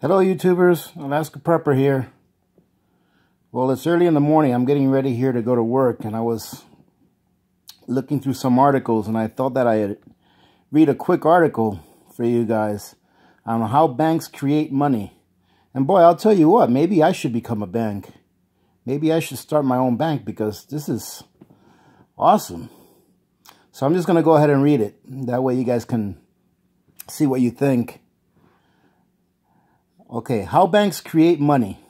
Hello YouTubers, Alaska Prepper here. Well, it's early in the morning. I'm getting ready here to go to work, and I was looking through some articles, and I thought that I'd read a quick article for you guys on how banks create money. And boy, I'll tell you what, maybe I should become a bank. Maybe I should start my own bank because this is awesome. So I'm just going to go ahead and read it. That way you guys can see what you think. Okay, how banks create money.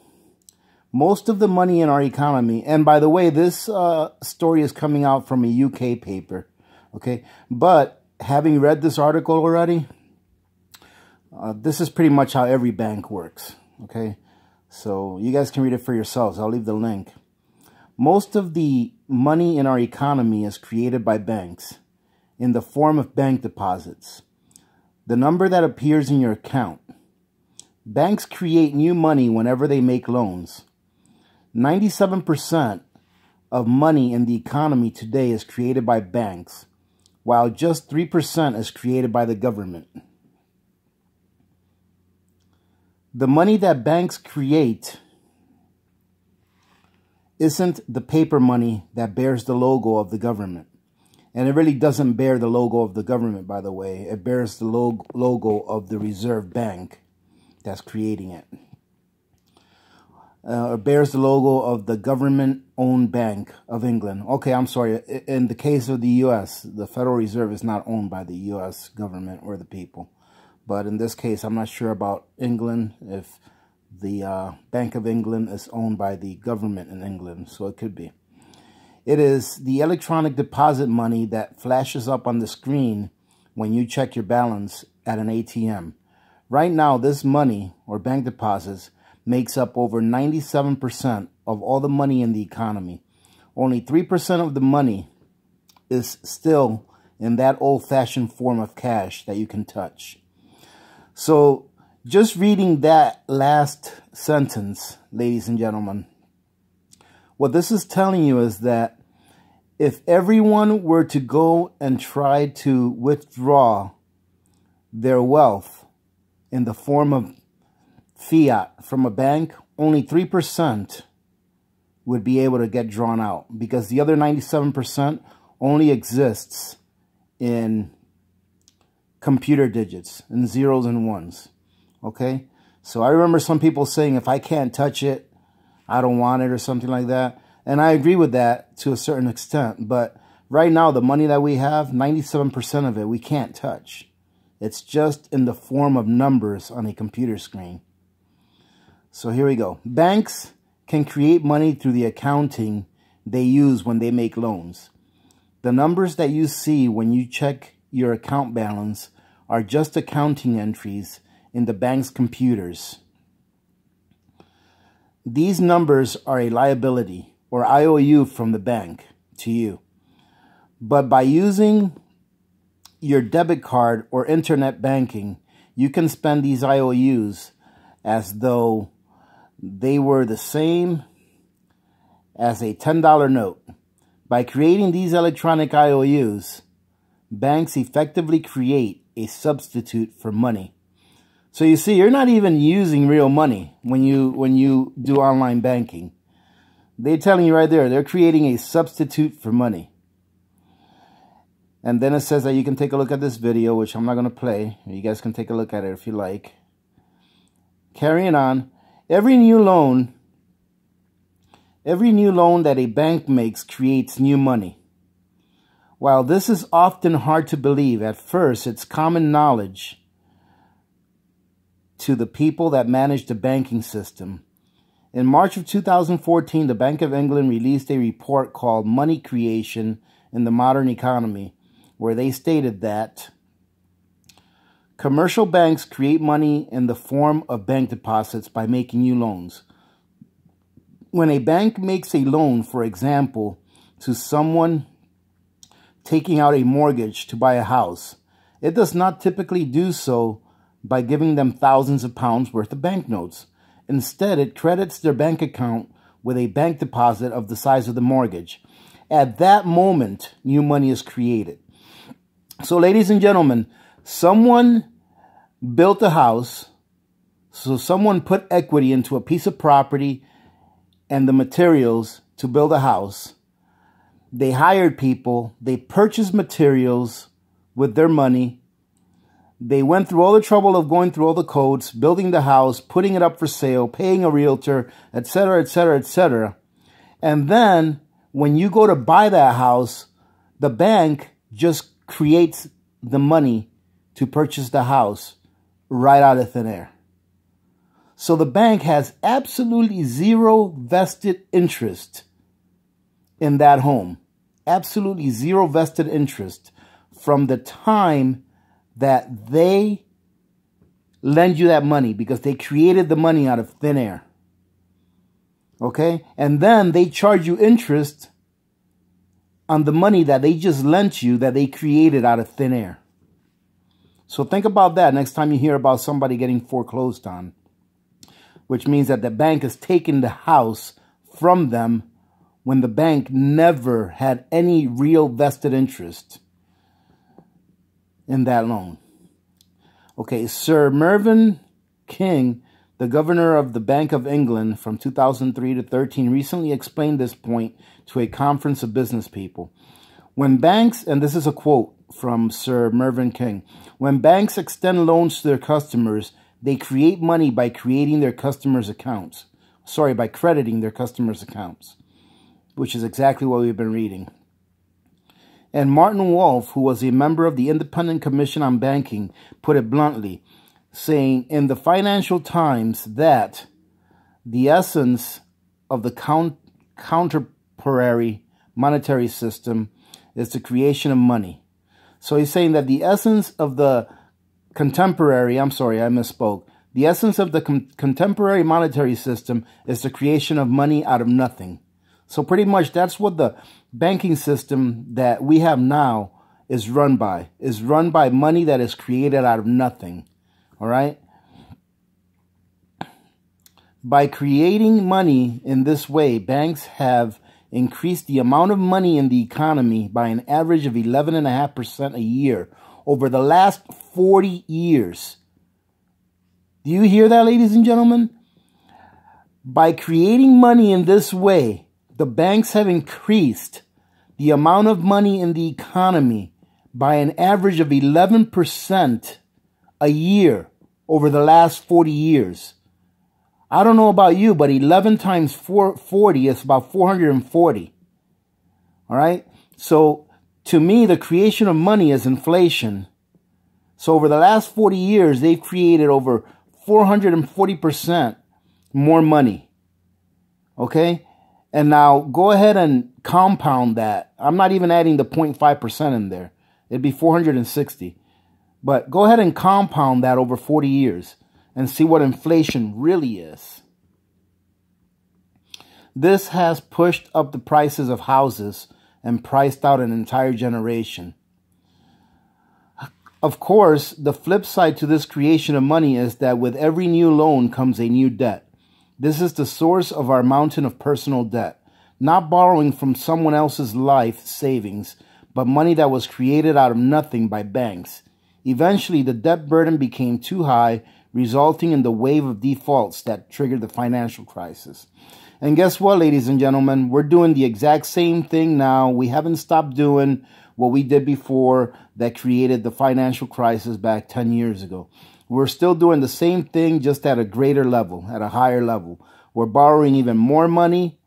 Most of the money in our economy, and by the way, this story is coming out from a UK paper, okay? But having read this article already, this is pretty much how every bank works, okay? So you guys can read it for yourselves. I'll leave the link. Most of the money in our economy is created by banks in the form of bank deposits. The number that appears in your account. Banks create new money whenever they make loans. 97% of money in the economy today is created by banks, while just 3% is created by the government. The money that banks create isn't the paper money that bears the logo of the government. And it really doesn't bear the logo of the government, by the way. It bears the logo of the Reserve Bank that's creating it. It bears the logo of the government-owned Bank of England. Okay, I'm sorry. In the case of the U.S., the Federal Reserve is not owned by the U.S. government or the people. But in this case, I'm not sure about England, if the Bank of England is owned by the government in England. So it could be. It is the electronic deposit money that flashes up on the screen when you check your balance at an ATM. Right now, this money, or bank deposits, makes up over 97% of all the money in the economy. Only 3% of the money is still in that old-fashioned form of cash that you can touch. So, just reading that last sentence, ladies and gentlemen, what this is telling you is that if everyone were to go and try to withdraw their wealth in the form of fiat from a bank, only 3% would be able to get drawn out, because the other 97% only exists in computer digits, in zeros and ones. Okay? So I remember some people saying, if I can't touch it, I don't want it, or something like that. And I agree with that to a certain extent. But right now, the money that we have, 97% of it, we can't touch. It's just in the form of numbers on a computer screen. So here we go. Banks can create money through the accounting they use when they make loans. The numbers that you see when you check your account balance are just accounting entries in the bank's computers. These numbers are a liability, or IOU, from the bank to you. But by using your debit card or internet banking, you can spend these IOUs as though they were the same as a $10 note. By creating these electronic IOUs, banks effectively create a substitute for money. So you see, you're not even using real money when you do online banking. They're telling you right there, they're creating a substitute for money. And then it says that you can take a look at this video, which I'm not going to play. You guys can take a look at it if you like. Carrying on. Every new loan that a bank makes creates new money. While this is often hard to believe at first, it's common knowledge to the people that manage the banking system. In March of 2014, the Bank of England released a report called Money Creation in the Modern Economy, where they stated that commercial banks create money in the form of bank deposits by making new loans. When a bank makes a loan, for example, to someone taking out a mortgage to buy a house, it does not typically do so by giving them thousands of pounds worth of banknotes. Instead, it credits their bank account with a bank deposit of the size of the mortgage. At that moment, new money is created. So, ladies and gentlemen, someone built a house, So someone put equity into a piece of property and the materials to build a house. They hired people. They purchased materials with their money. They went through all the trouble of going through all the codes, building the house, putting it up for sale, paying a realtor, etc., etc., etc. And then when you go to buy that house, the bank just creates the money to purchase the house right out of thin air. So the bank has absolutely zero vested interest in that home. Absolutely zero vested interest from the time that they lend you that money, because they created the money out of thin air. Okay? And then they charge you interest on the money that they just lent you that they created out of thin air. So think about that next time you hear about somebody getting foreclosed on, which means that the bank is taking the house from them when the bank never had any real vested interest in that loan. Okay, Sir Mervyn King, the governor of the Bank of England from 2003 to 13, recently explained this point to a conference of business people. When banks, and this is a quote from Sir Mervyn King, when banks extend loans to their customers, they create money by creating their customers' accounts. Sorry, by crediting their customers' accounts, which is exactly what we've been reading. And Martin Wolf, who was a member of the Independent Commission on Banking, put it bluntly, saying in the Financial Times that the essence of the contemporary monetary system is the creation of money. So he's saying that the essence of the contemporary, I'm sorry, I misspoke. The essence of the contemporary monetary system is the creation of money out of nothing. So pretty much that's what the banking system that we have now is run by. Is run by money that is created out of nothing. All right? By creating money in this way, banks have increased the amount of money in the economy by an average of 11.5% a year over the last 40 years. Do you hear that, ladies and gentlemen? By creating money in this way, the banks have increased the amount of money in the economy by an average of 11% a year over the last 40 years. I don't know about you, but 11 times 40 is about 440. All right? So to me, the creation of money is inflation. So over the last 40 years, they've created over 440% more money. Okay? And now go ahead and compound that. I'm not even adding the 0.5% in there. It'd be 460. But go ahead and compound that over 40 years and see what inflation really is. This has pushed up the prices of houses and priced out an entire generation. Of course, the flip side to this creation of money is that with every new loan comes a new debt. This is the source of our mountain of personal debt. Not borrowing from someone else's life savings, but money that was created out of nothing by banks. Eventually, the debt burden became too high, resulting in the wave of defaults that triggered the financial crisis. And guess what, ladies and gentlemen? We're doing the exact same thing now. We haven't stopped doing what we did before that created the financial crisis back 10 years ago. We're still doing the same thing, just at a greater level, at a higher level. We're borrowing even more money,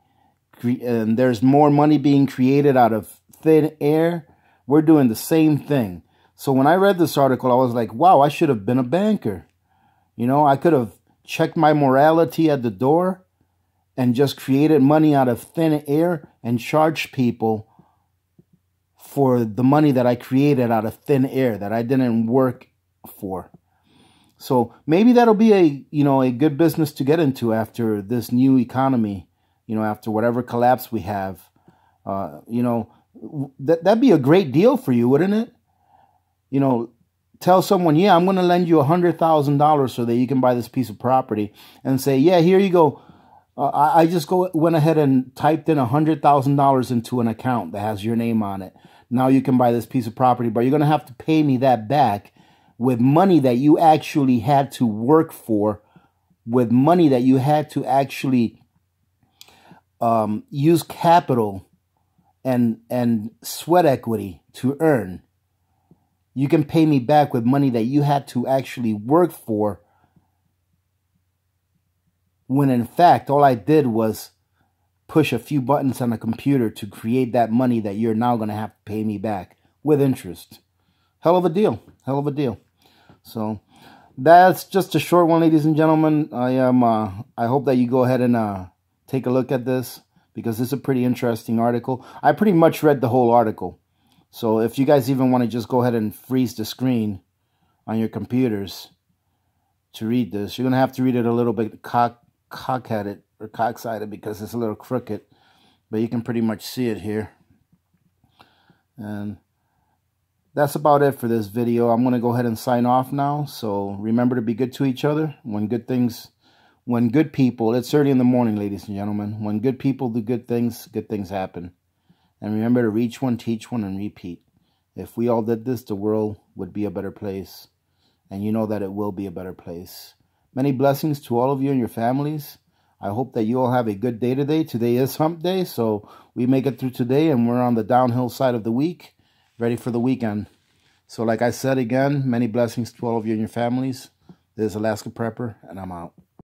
and there's more money being created out of thin air. We're doing the same thing. So when I read this article, I was like, wow, I should have been a banker. You know, I could have checked my morality at the door and just created money out of thin air and charged people for the money that I created out of thin air that I didn't work for. So maybe that'll be a good business to get into after this new economy, after whatever collapse we have. That'd be a great deal for you, wouldn't it? Tell someone, yeah, I'm going to lend you $100,000 so that you can buy this piece of property, and say, yeah, here you go. I just went ahead and typed in $100,000 into an account that has your name on it. Now you can buy this piece of property, but you're going to have to pay me that back with money that you actually had to work for with money that you had to actually use capital and sweat equity to earn. You can pay me back with money that you had to actually work for, when in fact all I did was push a few buttons on a computer to create that money that you're now going to have to pay me back with interest. Hell of a deal. Hell of a deal. So that's just a short one, ladies and gentlemen. I hope that you go ahead and take a look at this, because this is a pretty interesting article. I pretty much read the whole article. So if you guys even want to just go ahead and freeze the screen on your computers to read this, you're going to have to read it a little bit cock-headed or cock-sided, because it's a little crooked, but you can pretty much see it here. And that's about it for this video. I'm going to go ahead and sign off now. So remember to be good to each other. When good people, it's early in the morning, ladies and gentlemen. When good people do good things happen. And remember to reach one, teach one, and repeat. If we all did this, the world would be a better place. And you know that it will be a better place. Many blessings to all of you and your families. I hope that you all have a good day today. Today is hump day, so we make it through today, and we're on the downhill side of the week, ready for the weekend. So like I said again, many blessings to all of you and your families. This is Alaska Prepper, and I'm out.